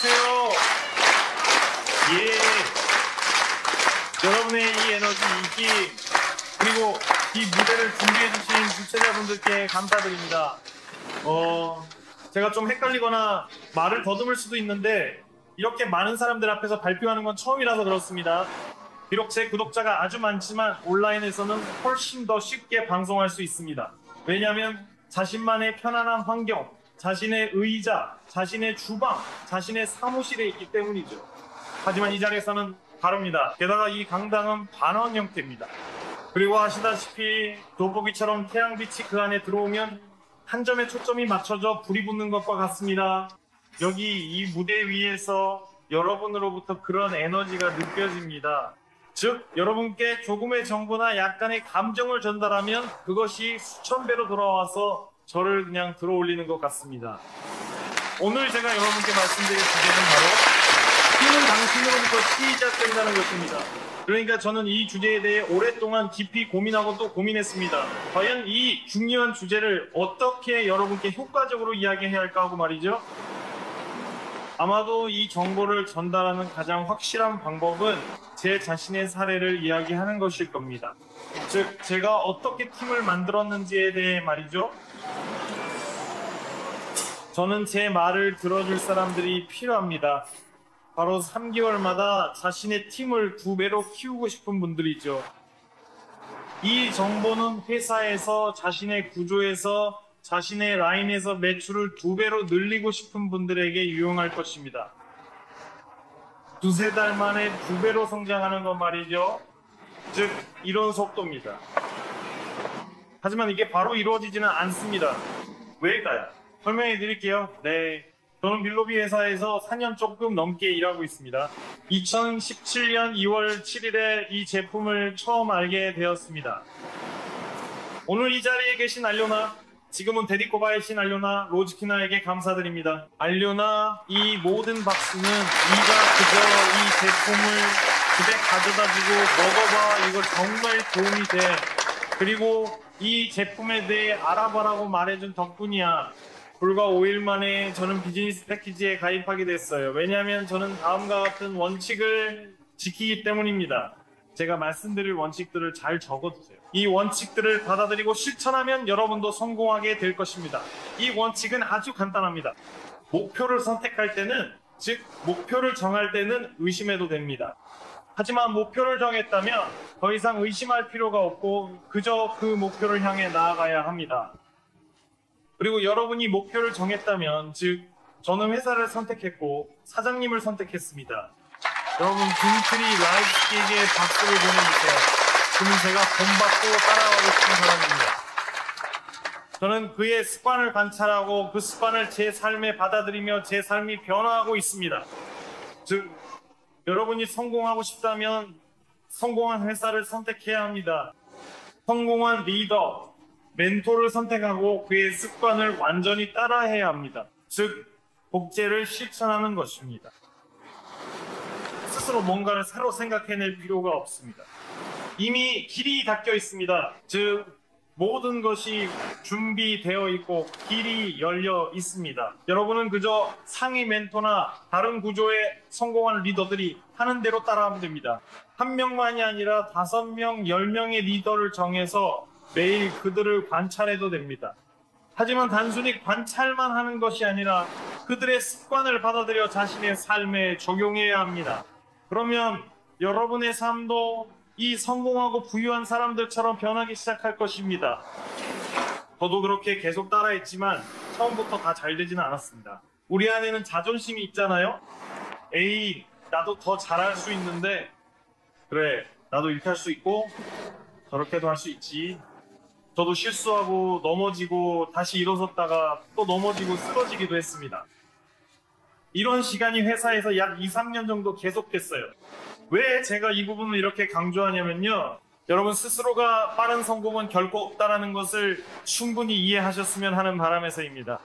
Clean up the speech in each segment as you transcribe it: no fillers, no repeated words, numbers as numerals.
안녕하세요. 예. 여러분의 이 에너지, 이 힘, 그리고 이 무대를 준비해주신 주최자분들께 감사드립니다. 제가 좀 헷갈리거나 말을 더듬을 수도 있는데 이렇게 많은 사람들 앞에서 발표하는 건 처음이라서 그렇습니다. 비록 제 구독자가 아주 많지만 온라인에서는 훨씬 더 쉽게 방송할 수 있습니다. 왜냐하면 자신만의 편안한 환경, 자신의 의자, 자신의 주방, 자신의 사무실에 있기 때문이죠. 하지만 이 자리에서는 다릅니다. 게다가 이 강당은 반원 형태입니다. 그리고 아시다시피 돋보기처럼 태양빛이 그 안에 들어오면 한 점에 초점이 맞춰져 불이 붙는 것과 같습니다. 여기 이 무대 위에서 여러분으로부터 그런 에너지가 느껴집니다. 즉, 여러분께 조금의 정보나 약간의 감정을 전달하면 그것이 수천 배로 돌아와서 저를 그냥 들어올리는 것 같습니다. 오늘 제가 여러분께 말씀드릴 주제는 바로 힘은 당신으로부터 시작된다는 것입니다. 그러니까 저는 이 주제에 대해 오랫동안 깊이 고민하고 또 고민했습니다. 과연 이 중요한 주제를 어떻게 여러분께 효과적으로 이야기해야 할까 하고 말이죠. 아마도 이 정보를 전달하는 가장 확실한 방법은 제 자신의 사례를 이야기하는 것일 겁니다. 즉, 제가 어떻게 팀을 만들었는지에 대해 말이죠. 저는 제 말을 들어줄 사람들이 필요합니다. 바로 3개월마다 자신의 팀을 2배로 키우고 싶은 분들이죠. 이 정보는 회사에서 자신의 구조에서 자신의 라인에서 매출을 2배로 늘리고 싶은 분들에게 유용할 것입니다. 2-3달 만에 2배로 성장하는 건 말이죠. 즉, 이런 속도입니다. 하지만 이게 바로 이루어지지는 않습니다. 왜일까요? 설명해 드릴게요. 네. 저는 빌로비 회사에서 4년 조금 넘게 일하고 있습니다. 2017년 2월 7일에 이 제품을 처음 알게 되었습니다. 오늘 이 자리에 계신 알료나, 지금은 데디코바의 신 알료나, 로즈키나에게 감사드립니다. 알료나, 이 모든 박수는 네가 그저 이 제품을 집에 가져다주고 먹어봐, 이거 정말 도움이 돼. 그리고 이 제품에 대해 알아봐라고 말해준 덕분이야. 불과 5일 만에 저는 비즈니스 패키지에 가입하게 됐어요. 왜냐하면 저는 다음과 같은 원칙을 지키기 때문입니다. 제가 말씀드릴 원칙들을 잘 적어두세요. 이 원칙들을 받아들이고 실천하면 여러분도 성공하게 될 것입니다. 이 원칙은 아주 간단합니다. 목표를 선택할 때는, 즉 목표를 정할 때는 의심해도 됩니다. 하지만 목표를 정했다면 더 이상 의심할 필요가 없고 그저 그 목표를 향해 나아가야 합니다. 그리고 여러분이 목표를 정했다면, 즉 저는 회사를 선택했고 사장님을 선택했습니다. 여러분, 빈트리 라이프스틱에게 박수를 보내주세요. 그는 제가 본받고 따라가고 싶은 사람입니다. 저는 그의 습관을 관찰하고 그 습관을 제 삶에 받아들이며 제 삶이 변화하고 있습니다. 즉, 여러분이 성공하고 싶다면 성공한 회사를 선택해야 합니다. 성공한 리더, 멘토를 선택하고 그의 습관을 완전히 따라해야 합니다. 즉, 복제를 실천하는 것입니다. 스스로 뭔가를 새로 생각해낼 필요가 없습니다. 이미 길이 닦여 있습니다. 즉, 모든 것이 준비되어 있고 길이 열려 있습니다. 여러분은 그저 상위 멘토나 다른 구조의 성공한 리더들이 하는 대로 따라하면 됩니다. 한 명만이 아니라 5명, 10명의 리더를 정해서 매일 그들을 관찰해도 됩니다. 하지만 단순히 관찰만 하는 것이 아니라 그들의 습관을 받아들여 자신의 삶에 적용해야 합니다. 그러면 여러분의 삶도 이 성공하고 부유한 사람들처럼 변하기 시작할 것입니다. 저도 그렇게 계속 따라했지만 처음부터 다 잘 되지는 않았습니다. 우리 안에는 자존심이 있잖아요. 에이, 나도 더 잘할 수 있는데, 그래, 나도 이렇게 할 수 있고 저렇게도 할 수 있지. 저도 실수하고 넘어지고 다시 일어섰다가 또 넘어지고 쓰러지기도 했습니다. 이런 시간이 회사에서 약 2-3년 정도 계속됐어요. 왜 제가 이 부분을 이렇게 강조하냐면요, 여러분 스스로가 빠른 성공은 결코 없다는 것을 충분히 이해하셨으면 하는 바람에서입니다.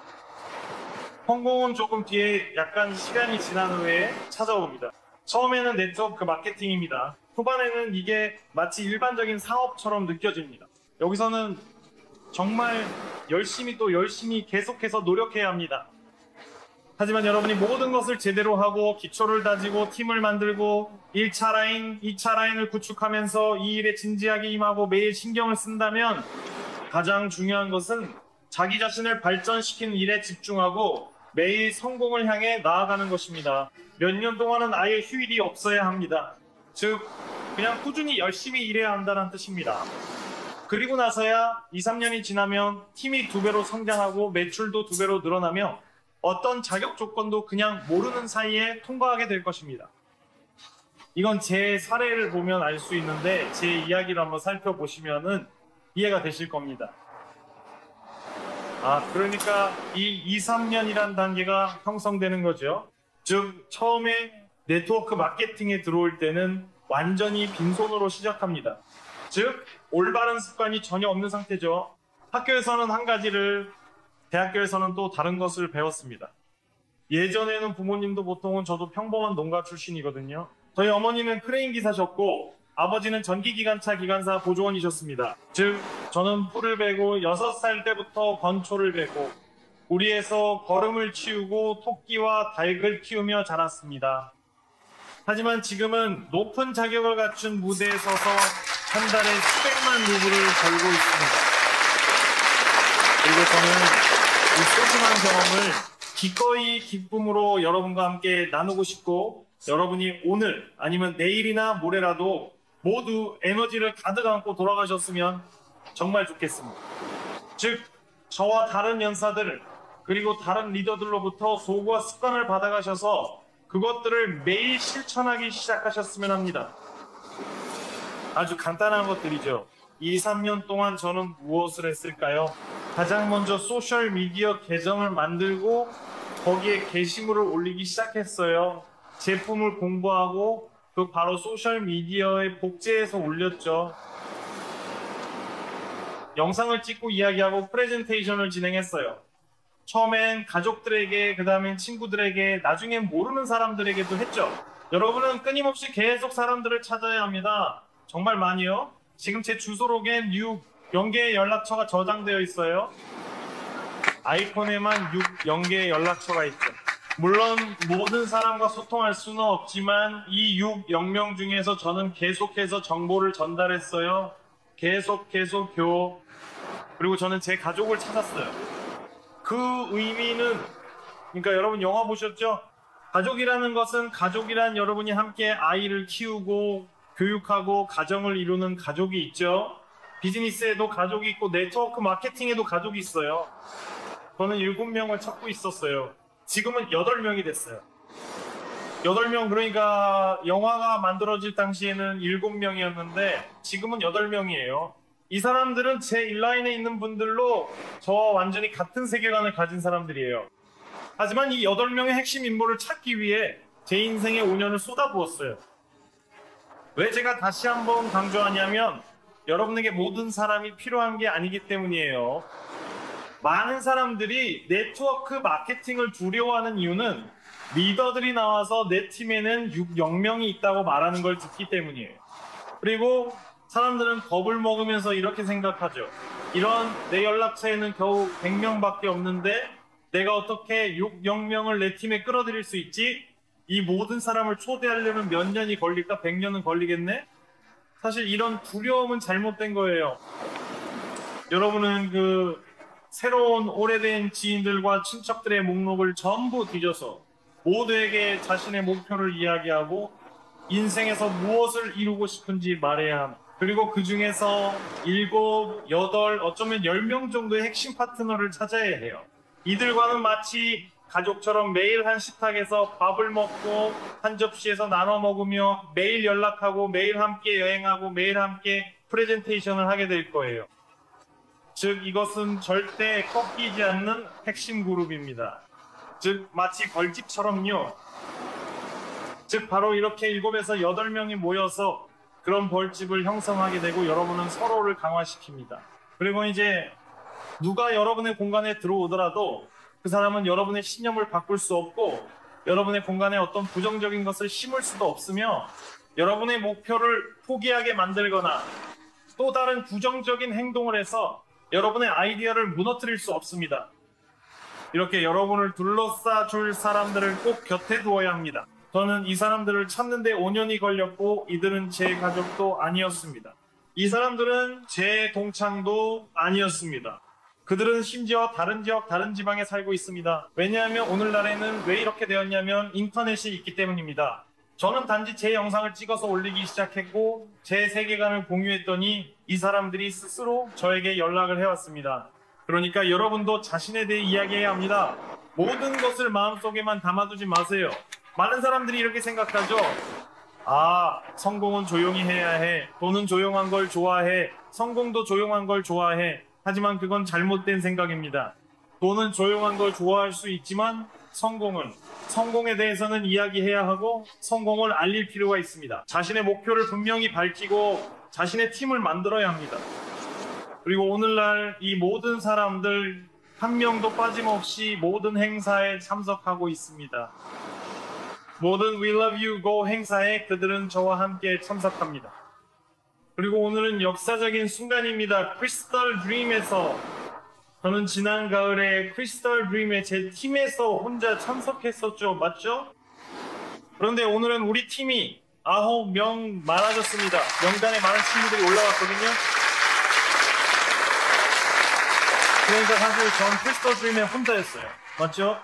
성공은 조금 뒤에 약간 시간이 지난 후에 찾아옵니다. 처음에는 네트워크 마케팅입니다. 후반에는 이게 마치 일반적인 사업처럼 느껴집니다. 여기서는 정말 열심히 또 열심히 계속해서 노력해야 합니다. 하지만 여러분이 모든 것을 제대로 하고 기초를 다지고 팀을 만들고 1차 라인, 2차 라인을 구축하면서 이 일에 진지하게 임하고 매일 신경을 쓴다면 가장 중요한 것은 자기 자신을 발전시키는 일에 집중하고 매일 성공을 향해 나아가는 것입니다. 몇 년 동안은 아예 휴일이 없어야 합니다. 즉 그냥 꾸준히 열심히 일해야 한다는 뜻입니다. 그리고 나서야 2, 3년이 지나면 팀이 2배로 성장하고 매출도 2배로 늘어나며 어떤 자격 조건도 그냥 모르는 사이에 통과하게 될 것입니다. 이건 제 사례를 보면 알 수 있는데 제 이야기를 한번 살펴보시면은 이해가 되실 겁니다. 그러니까 이 2, 3년이란 단계가 형성되는 거죠. 즉 처음에 네트워크 마케팅에 들어올 때는 완전히 빈손으로 시작합니다. 즉 올바른 습관이 전혀 없는 상태죠. 학교에서는 한 가지를, 대학교에서는 또 다른 것을 배웠습니다. 예전에는 부모님도 보통은 저도 평범한 농가 출신이거든요. 저희 어머니는 크레인 기사셨고 아버지는 전기기관차 기관사 보조원이셨습니다. 즉 저는 풀을 베고 6살 때부터 건초를 베고 우리에서 거름을 치우고 토끼와 닭을 키우며 자랐습니다. 하지만 지금은 높은 자격을 갖춘 무대에 서서 한 달에 수백만 루블을 벌고 있습니다. 그리고 저는 이 소중한 경험을 기꺼이 기쁨으로 여러분과 함께 나누고 싶고, 여러분이 오늘 아니면 내일이나 모레라도 모두 에너지를 가득 안고 돌아가셨으면 정말 좋겠습니다. 즉 저와 다른 연사들 그리고 다른 리더들로부터 소구와 습관을 받아가셔서 그것들을 매일 실천하기 시작하셨으면 합니다. 아주 간단한 것들이죠. 2, 3년 동안 저는 무엇을 했을까요? 가장 먼저 소셜미디어 계정을 만들고 거기에 게시물을 올리기 시작했어요. 제품을 공부하고 그 바로 소셜미디어에 복제해서 올렸죠. 영상을 찍고 이야기하고 프레젠테이션을 진행했어요. 처음엔 가족들에게, 그 다음엔 친구들에게, 나중엔 모르는 사람들에게도 했죠. 여러분은 끊임없이 계속 사람들을 찾아야 합니다. 정말 많이요. 지금 제 주소록엔 6개의 연락처가 저장되어 있어요. 아이폰에만 6개의 연락처가 있죠. 물론 모든 사람과 소통할 수는 없지만 이 6명 중에서 저는 계속해서 정보를 전달했어요. 계속 그리고 저는 제 가족을 찾았어요. 그 의미는, 그러니까 여러분 영화 보셨죠? 가족이라는 것은, 가족이란 여러분이 함께 아이를 키우고 교육하고 가정을 이루는 가족이 있죠. 비즈니스에도 가족이 있고 네트워크 마케팅에도 가족이 있어요. 저는 7명을 찾고 있었어요. 지금은 8명이 됐어요. 8명, 그러니까 영화가 만들어질 당시에는 7명이었는데 지금은 8명이에요. 이 사람들은 제 인라인에 있는 분들로 저와 완전히 같은 세계관을 가진 사람들이에요. 하지만 이 8명의 핵심 인물을 찾기 위해 제 인생의 5년을 쏟아부었어요. 왜 제가 다시 한번 강조하냐면 여러분에게 모든 사람이 필요한 게 아니기 때문이에요. 많은 사람들이 네트워크 마케팅을 두려워하는 이유는 리더들이 나와서 내 팀에는 6명이 있다고 말하는 걸 듣기 때문이에요. 그리고 사람들은 겁을 먹으면서 이렇게 생각하죠. 이런 내 연락처에는 겨우 100명밖에 없는데 내가 어떻게 6명을 내 팀에 끌어들일 수 있지? 이 모든 사람을 초대하려면 몇 년이 걸릴까? 100년은 걸리겠네? 사실 이런 두려움은 잘못된 거예요. 여러분은 그 새로운 오래된 지인들과 친척들의 목록을 전부 뒤져서 모두에게 자신의 목표를 이야기하고 인생에서 무엇을 이루고 싶은지 말해야 합니다. 그리고 그 중에서 7, 8, 어쩌면 10명 정도의 핵심 파트너를 찾아야 해요. 이들과는 마치 가족처럼 매일 한 식탁에서 밥을 먹고 한 접시에서 나눠 먹으며 매일 연락하고 매일 함께 여행하고 매일 함께 프레젠테이션을 하게 될 거예요. 즉 이것은 절대 꺾이지 않는 핵심 그룹입니다. 즉 마치 벌집처럼요. 즉 바로 이렇게 7에서 8명이 모여서 그런 벌집을 형성하게 되고 여러분은 서로를 강화시킵니다. 그리고 이제 누가 여러분의 공간에 들어오더라도 그 사람은 여러분의 신념을 바꿀 수 없고 여러분의 공간에 어떤 부정적인 것을 심을 수도 없으며 여러분의 목표를 포기하게 만들거나 또 다른 부정적인 행동을 해서 여러분의 아이디어를 무너뜨릴 수 없습니다. 이렇게 여러분을 둘러싸 줄 사람들을 꼭 곁에 두어야 합니다. 저는 이 사람들을 찾는데 5년이 걸렸고 이들은 제 가족도 아니었습니다. 이 사람들은 제 동창도 아니었습니다. 그들은 심지어 다른 지역, 다른 지방에 살고 있습니다. 왜냐하면 오늘날에는 왜 이렇게 되었냐면 인터넷이 있기 때문입니다. 저는 단지 제 영상을 찍어서 올리기 시작했고 제 세계관을 공유했더니 이 사람들이 스스로 저에게 연락을 해왔습니다. 그러니까 여러분도 자신에 대해 이야기해야 합니다. 모든 것을 마음속에만 담아두지 마세요. 많은 사람들이 이렇게 생각하죠. 아, 성공은 조용히 해야 해. 돈은 조용한 걸 좋아해. 성공도 조용한 걸 좋아해. 하지만 그건 잘못된 생각입니다. 돈은 조용한 걸 좋아할 수 있지만 성공에 대해서는 이야기해야 하고 성공을 알릴 필요가 있습니다. 자신의 목표를 분명히 밝히고 자신의 팀을 만들어야 합니다. 그리고 오늘날 이 모든 사람들 한 명도 빠짐없이 모든 행사에 참석하고 있습니다. 모든 We Love You Go 행사에 그들은 저와 함께 참석합니다. 그리고 오늘은 역사적인 순간입니다. 크리스털 드림에서 저는 지난 가을에 크리스털 드림의 제 팀에서 혼자 참석했었죠. 맞죠? 그런데 오늘은 우리 팀이 9명 많아졌습니다. 명단에 많은 친구들이 올라왔거든요. 그러니까 사실 전 크리스털 드림에 혼자였어요. 맞죠?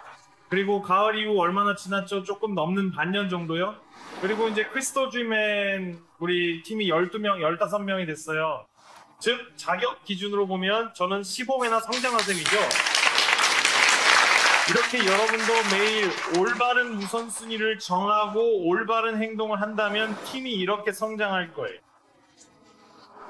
그리고 가을 이후 얼마나 지났죠? 조금 넘는 반년 정도요. 그리고 이제 크리스털 드림엔 우리 팀이 12명, 15명이 됐어요. 즉 자격 기준으로 보면 저는 15배나 성장한 셈이죠. 이렇게 여러분도 매일 올바른 우선순위를 정하고 올바른 행동을 한다면 팀이 이렇게 성장할 거예요.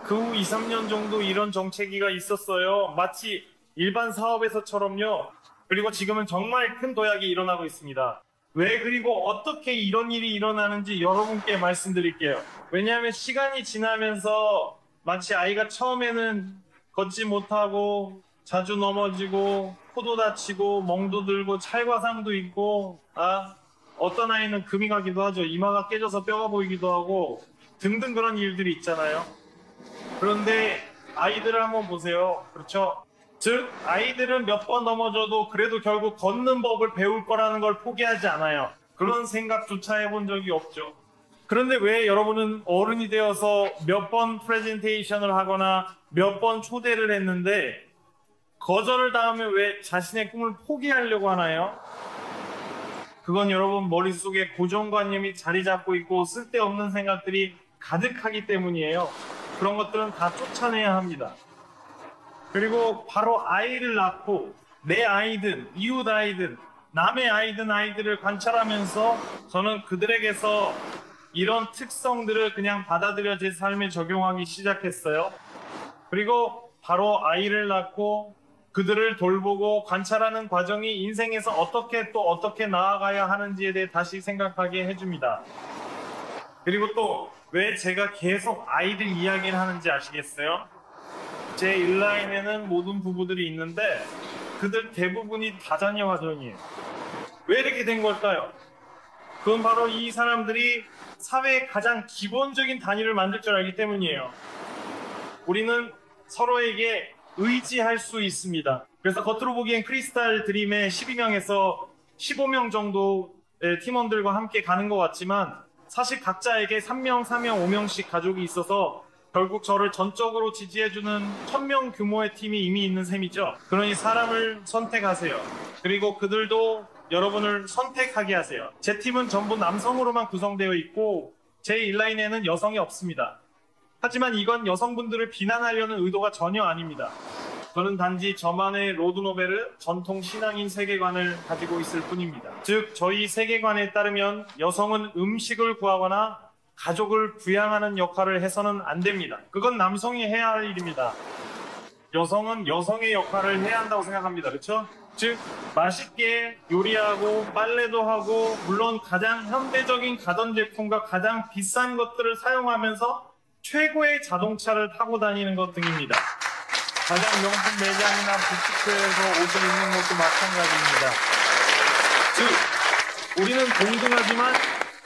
그 후 2, 3년 정도 이런 정체기가 있었어요. 마치 일반 사업에서처럼요. 그리고 지금은 정말 큰 도약이 일어나고 있습니다. 왜 그리고 어떻게 이런 일이 일어나는지 여러분께 말씀드릴게요. 왜냐하면 시간이 지나면서 마치 아이가 처음에는 걷지 못하고 자주 넘어지고 코도 다치고 멍도 들고 찰과상도 있고 어떤 아이는 금이 가기도 하죠. 이마가 깨져서 뼈가 보이기도 하고 등등 그런 일들이 있잖아요. 그런데 아이들을 한번 보세요. 그렇죠? 즉 아이들은 몇 번 넘어져도 그래도 결국 걷는 법을 배울 거라는 걸 포기하지 않아요. 그런 생각조차 해본 적이 없죠. 그런데 왜 여러분은 어른이 되어서 몇 번 프레젠테이션을 하거나 몇 번 초대를 했는데 거절을 당하면 왜 자신의 꿈을 포기하려고 하나요? 그건 여러분 머릿속에 고정관념이 자리 잡고 있고 쓸데없는 생각들이 가득하기 때문이에요. 그런 것들은 다 쫓아내야 합니다. 그리고 바로 아이를 낳고 내 아이든 이웃 아이든 남의 아이들을 관찰하면서 저는 그들에게서 이런 특성들을 그냥 받아들여 제 삶에 적용하기 시작했어요. 그리고 바로 아이를 낳고 그들을 돌보고 관찰하는 과정이 인생에서 어떻게 나아가야 하는지에 대해 다시 생각하게 해줍니다. 그리고 또 왜 제가 계속 아이들 이야기를 하는지 아시겠어요? 제 인라인에는 모든 부부들이 있는데 그들 대부분이 다자녀 가정이에요. 왜 이렇게 된 걸까요? 그건 바로 이 사람들이 사회의 가장 기본적인 단위를 만들 줄 알기 때문이에요. 우리는 서로에게 의지할 수 있습니다. 그래서 겉으로 보기엔 크리스탈 드림의 12명에서 15명 정도의 팀원들과 함께 가는 것 같지만 사실 각자에게 3명, 4명, 5명씩 가족이 있어서 결국 저를 전적으로 지지해주는 1000명 규모의 팀이 이미 있는 셈이죠. 그러니 사람을 선택하세요. 그리고 그들도 여러분을 선택하게 하세요. 제 팀은 전부 남성으로만 구성되어 있고 제 인라인에는 여성이 없습니다. 하지만 이건 여성분들을 비난하려는 의도가 전혀 아닙니다. 저는 단지 저만의 로드노벨을 전통 신앙인 세계관을 가지고 있을 뿐입니다. 즉 저희 세계관에 따르면 여성은 음식을 구하거나 가족을 부양하는 역할을 해서는 안 됩니다. 그건 남성이 해야 할 일입니다. 여성은 여성의 역할을 해야 한다고 생각합니다. 그렇죠? 즉 맛있게 요리하고 빨래도 하고 물론 가장 현대적인 가전제품과 가장 비싼 것들을 사용하면서 최고의 자동차를 타고 다니는 것 등입니다. 가장 명품 매장이나 부티크에서 옷을 입는 것도 마찬가지입니다. 즉 우리는 동등하지만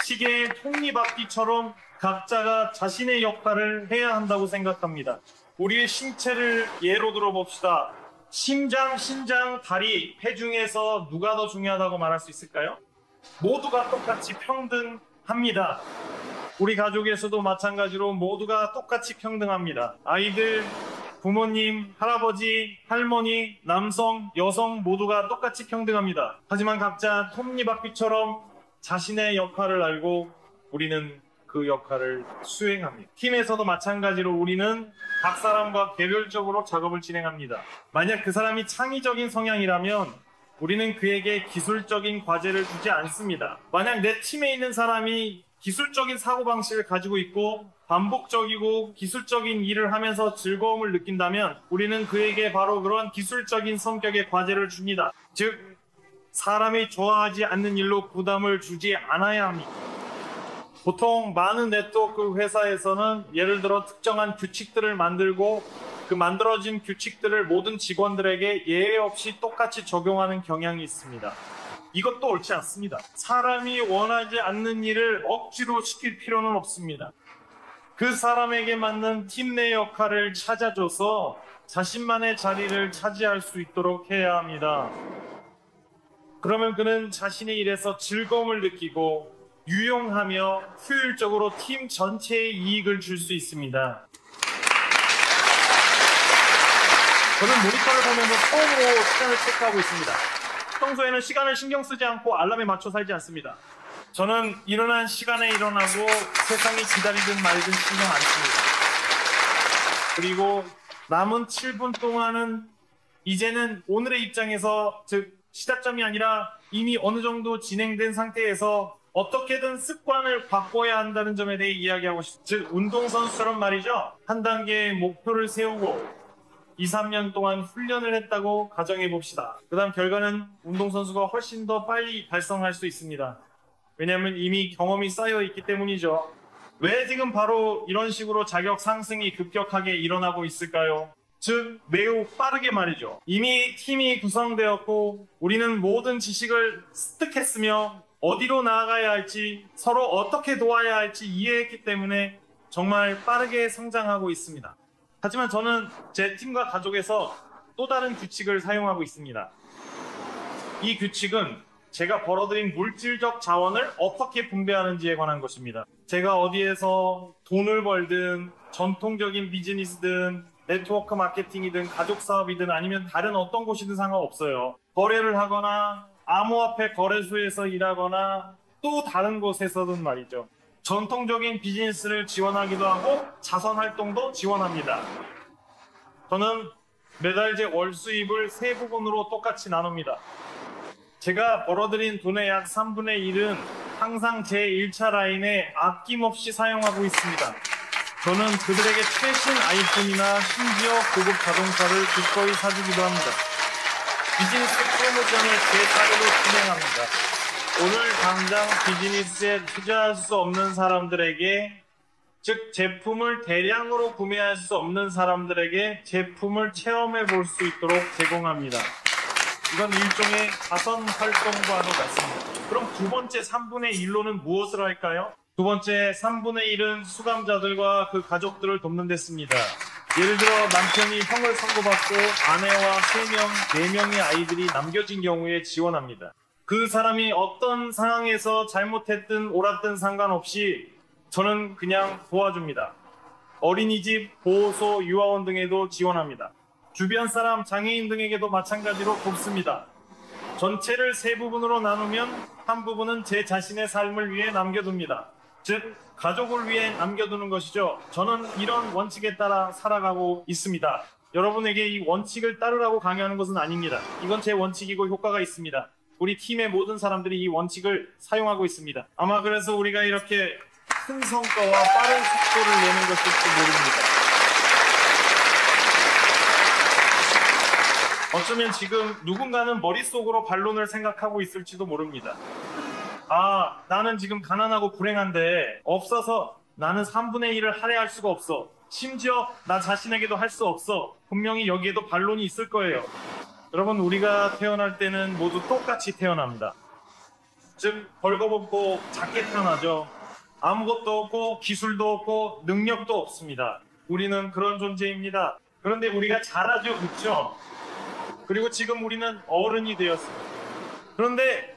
시계의 톱니바퀴처럼 각자가 자신의 역할을 해야 한다고 생각합니다. 우리의 신체를 예로 들어봅시다. 심장, 신장, 다리, 폐 중에서 누가 더 중요하다고 말할 수 있을까요? 모두가 똑같이 평등합니다. 우리 가족에서도 마찬가지로 모두가 똑같이 평등합니다. 아이들, 부모님, 할아버지, 할머니, 남성, 여성 모두가 똑같이 평등합니다. 하지만 각자 톱니바퀴처럼 자신의 역할을 알고 우리는 그 역할을 수행합니다. 팀에서도 마찬가지로 우리는 각 사람과 개별적으로 작업을 진행합니다. 만약 그 사람이 창의적인 성향이라면 우리는 그에게 기술적인 과제를 주지 않습니다. 만약 내 팀에 있는 사람이 기술적인 사고방식을 가지고 있고 반복적이고 기술적인 일을 하면서 즐거움을 느낀다면 우리는 그에게 바로 그런 기술적인 성격의 과제를 줍니다. 즉, 사람이 좋아하지 않는 일로 부담을 주지 않아야 합니다. 보통 많은 네트워크 회사에서는 예를 들어 특정한 규칙들을 만들고 그 만들어진 규칙들을 모든 직원들에게 예외 없이 똑같이 적용하는 경향이 있습니다. 이것도 옳지 않습니다. 사람이 원하지 않는 일을 억지로 시킬 필요는 없습니다. 그 사람에게 맞는 팀 내 역할을 찾아줘서 자신만의 자리를 차지할 수 있도록 해야 합니다. 그러면 그는 자신의 일에서 즐거움을 느끼고 유용하며 효율적으로 팀 전체에 이익을 줄 수 있습니다. 저는 모니터를 보면서 처음으로 시간을 체크하고 있습니다. 평소에는 시간을 신경 쓰지 않고 알람에 맞춰 살지 않습니다. 저는 일어난 시간에 일어나고 세상이 기다리든 말든 신경 안 씁니다. 그리고 남은 7분 동안은 이제는 오늘의 입장에서, 즉 시작점이 아니라 이미 어느 정도 진행된 상태에서 어떻게든 습관을 바꿔야 한다는 점에 대해 이야기하고 싶습니다. 즉 운동선수처럼 말이죠. 한 단계의 목표를 세우고 2, 3년 동안 훈련을 했다고 가정해 봅시다. 그 다음 결과는 운동선수가 훨씬 더 빨리 달성할 수 있습니다. 왜냐하면 이미 경험이 쌓여 있기 때문이죠. 왜 지금 바로 이런 식으로 자격 상승이 급격하게 일어나고 있을까요? 즉 매우 빠르게 말이죠. 이미 팀이 구성되었고 우리는 모든 지식을 습득했으며 어디로 나아가야 할지, 서로 어떻게 도와야 할지 이해했기 때문에 정말 빠르게 성장하고 있습니다. 하지만 저는 제 팀과 가족에서 또 다른 규칙을 사용하고 있습니다. 이 규칙은 제가 벌어들인 물질적 자원을 어떻게 분배하는지에 관한 것입니다. 제가 어디에서 돈을 벌든 전통적인 비즈니스든 네트워크 마케팅이든 가족 사업이든 아니면 다른 어떤 곳이든 상관없어요. 거래를 하거나 암호화폐 거래소에서 일하거나 또 다른 곳에서든 말이죠. 전통적인 비즈니스를 지원하기도 하고 자선 활동도 지원합니다. 저는 매달 제 월 수입을 세 부분으로 똑같이 나눕니다. 제가 벌어들인 돈의 약 3분의 1은 항상 제 1차 라인에 아낌없이 사용하고 있습니다. 저는 그들에게 최신 아이폰이나 심지어 고급 자동차를 기꺼이 사주기도 합니다. 비즈니스 프로모션을 제 사례로 진행합니다. 오늘 당장 비즈니스에 투자할 수 없는 사람들에게, 즉 제품을 대량으로 구매할 수 없는 사람들에게 제품을 체험해 볼 수 있도록 제공합니다. 이건 일종의 자선 활동과도 같습니다. 그럼 두 번째 3분의 1로는 무엇을 할까요? 두 번째 3분의 1은 수감자들과 그 가족들을 돕는 데 씁니다. 예를 들어 남편이 형을 선고받고 아내와 3명, 4명의 아이들이 남겨진 경우에 지원합니다. 그 사람이 어떤 상황에서 잘못했든 옳았든 상관없이 저는 그냥 도와줍니다. 어린이집, 보호소, 유아원 등에도 지원합니다. 주변 사람, 장애인 등에게도 마찬가지로 돕습니다. 전체를 세 부분으로 나누면 한 부분은 제 자신의 삶을 위해 남겨둡니다. 즉 가족을 위해 남겨두는 것이죠. 저는 이런 원칙에 따라 살아가고 있습니다. 여러분에게 이 원칙을 따르라고 강요하는 것은 아닙니다. 이건 제 원칙이고 효과가 있습니다. 우리 팀의 모든 사람들이 이 원칙을 사용하고 있습니다. 아마 그래서 우리가 이렇게 큰 성과와 빠른 속도를 내는 것일지 모릅니다. 어쩌면 지금 누군가는 머릿속으로 반론을 생각하고 있을지도 모릅니다. 아, 나는 지금 가난하고 불행한데 없어서 나는 3분의 1을 할애할 수가 없어. 심지어 나 자신에게도 할 수 없어. 분명히 여기에도 반론이 있을 거예요. 여러분, 우리가 태어날 때는 모두 똑같이 태어납니다. 즉 벌거벗고 작게 태어나죠. 아무것도 없고 기술도 없고 능력도 없습니다. 우리는 그런 존재입니다. 그런데 우리가 잘하죠, 그렇죠? 그리고 지금 우리는 어른이 되었습니다. 그런데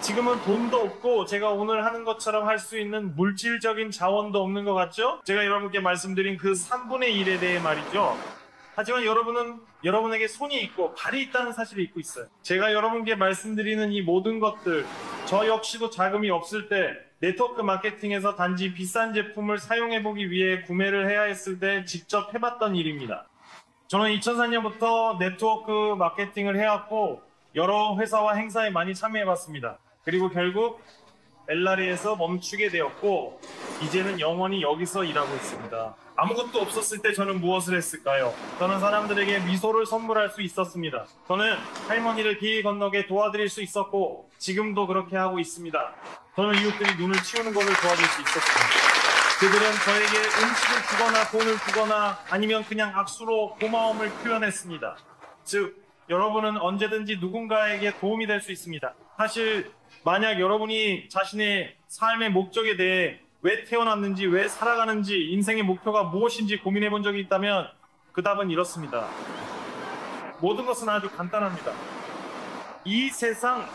지금은 돈도 없고 제가 오늘 하는 것처럼 할 수 있는 물질적인 자원도 없는 것 같죠? 제가 여러분께 말씀드린 그 3분의 1에 대해 말이죠. 하지만 여러분은 여러분에게 손이 있고 발이 있다는 사실을 잊고 있어요. 제가 여러분께 말씀드리는 이 모든 것들, 저 역시도 자금이 없을 때 네트워크 마케팅에서 단지 비싼 제품을 사용해보기 위해 구매를 해야 했을 때 직접 해봤던 일입니다. 저는 2004년부터 네트워크 마케팅을 해왔고 여러 회사와 행사에 많이 참여해봤습니다. 그리고 결국 엘라리에서 멈추게 되었고 이제는 영원히 여기서 일하고 있습니다. 아무것도 없었을 때 저는 무엇을 했을까요? 저는 사람들에게 미소를 선물할 수 있었습니다. 저는 할머니를 길 건너게 도와드릴 수 있었고 지금도 그렇게 하고 있습니다. 저는 이웃들이 눈을 치우는 것을 도와줄 수 있었습니다. 그들은 저에게 음식을 주거나 돈을 주거나 아니면 그냥 악수로 고마움을 표현했습니다. 즉 여러분은 언제든지 누군가에게 도움이 될 수 있습니다. 사실 만약 여러분이 자신의 삶의 목적에 대해 왜 태어났는지, 왜 살아가는지, 인생의 목표가 무엇인지 고민해 본 적이 있다면 그 답은 이렇습니다. 모든 것은 아주 간단합니다. 이 세상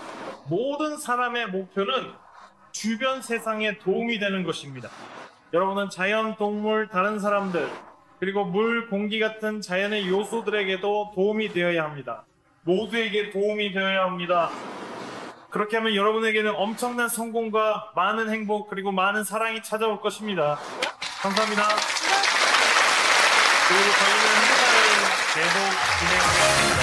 모든 사람의 목표는 주변 세상에 도움이 되는 것입니다. 여러분은 자연, 동물, 다른 사람들, 그리고 물, 공기 같은 자연의 요소들에게도 도움이 되어야 합니다. 모두에게 도움이 되어야 합니다. 그렇게 하면 여러분에게는 엄청난 성공과 많은 행복 그리고 많은 사랑이 찾아올 것입니다. 감사합니다. 그리고 저희는 행사를 계속 진행하겠습니다.